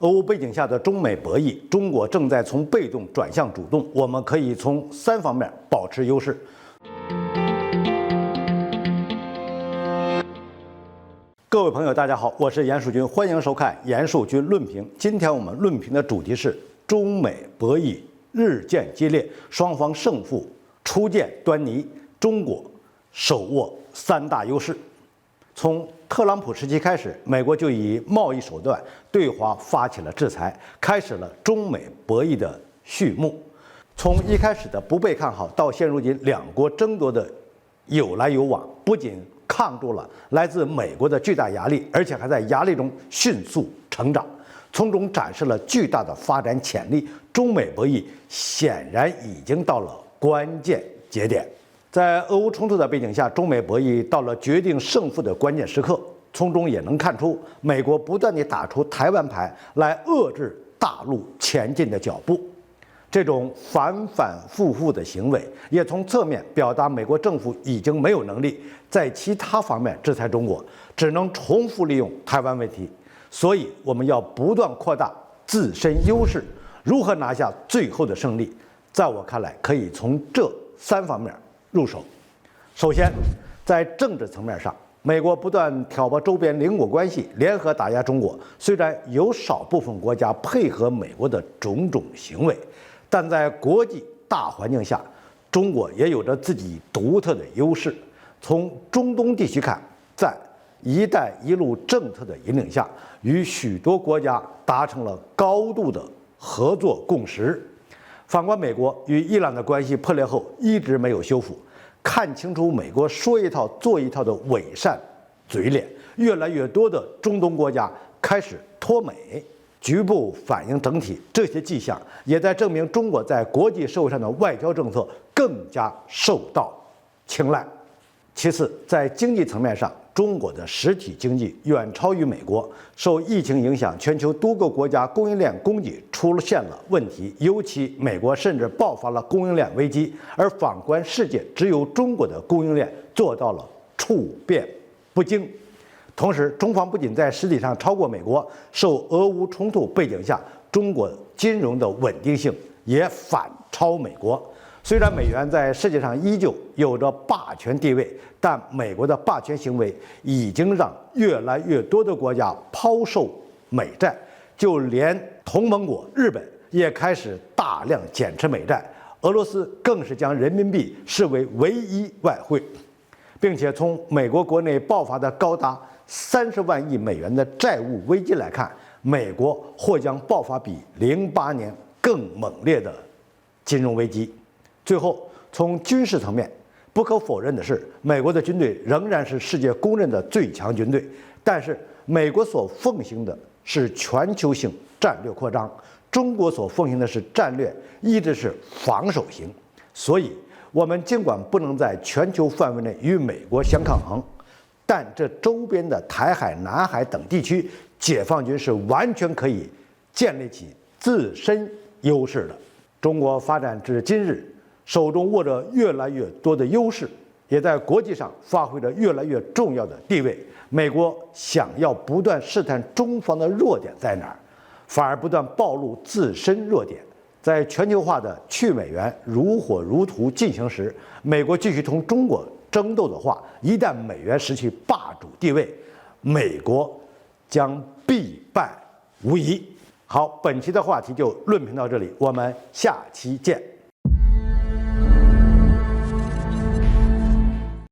俄乌背景下的中美博弈，中国正在从被动转向主动，我们可以从3方面保持优势。各位朋友，大家好，我是严树军，欢迎收看严树军论评。今天我们论评的主题是中美博弈日渐激烈，双方胜负初见端倪，中国手握3大优势。从特朗普时期开始，美国就以贸易手段对华发起了制裁，开始了中美博弈的序幕。从一开始的不被看好，到现如今两国争夺的有来有往，不仅抗住了来自美国的巨大压力，而且还在压力中迅速成长，从中展示了巨大的发展潜力。中美博弈显然已经到了关键节点。在俄乌冲突的背景下，中美博弈到了决定胜负的关键时刻，从中也能看出美国不断地打出台湾牌来遏制大陆前进的脚步。这种反反复复的行为，也从侧面表达美国政府已经没有能力在其他方面制裁中国，只能重复利用台湾问题。所以，我们要不断扩大自身优势，如何拿下最后的胜利？在我看来，可以从这3方面入手。首先，在政治层面上，美国不断挑拨周边邻国关系，联合打压中国。虽然有少部分国家配合美国的种种行为，但在国际大环境下，中国也有着自己独特的优势。从中东地区看，在“一带一路”政策的引领下，与许多国家达成了高度的合作共识。反观美国，与伊朗的关系破裂后一直没有修复，看清楚美国说一套做一套的伪善嘴脸，越来越多的中东国家开始脱美。局部反映整体，这些迹象也在证明中国在国际社会上的外交政策更加受到青睐。其次，在经济层面上，中国的实体经济远超于美国。受疫情影响，全球多个国家供应链供给出现了问题，尤其美国甚至爆发了供应链危机。而反观世界，只有中国的供应链做到了处变不惊。同时，中方不仅在实体上超过美国，受俄乌冲突背景下，中国金融的稳定性也反超美国。虽然美元在世界上依旧有着霸权地位，但美国的霸权行为已经让越来越多的国家抛售美债，就连同盟国日本也开始大量减持美债，俄罗斯更是将人民币视为唯一外汇，并且从美国国内爆发的高达30万亿美元的债务危机来看，美国或将爆发比08年更猛烈的金融危机。最后，从军事层面，不可否认的是，美国的军队仍然是世界公认的最强军队。但是，美国所奉行的是全球性战略扩张，中国所奉行的是战略一直是防守型。所以，我们尽管不能在全球范围内与美国相抗衡，但这周边的台海、南海等地区，解放军是完全可以建立起自身优势的。中国发展至今日，手中握着越来越多的优势，也在国际上发挥着越来越重要的地位。美国想要不断试探中方的弱点在哪儿，反而不断暴露自身弱点。在全球化的去美元如火如荼进行时，美国继续同中国争斗的话，一旦美元失去霸主地位，美国将必败无疑。好，本期的话题就论评到这里，我们下期见。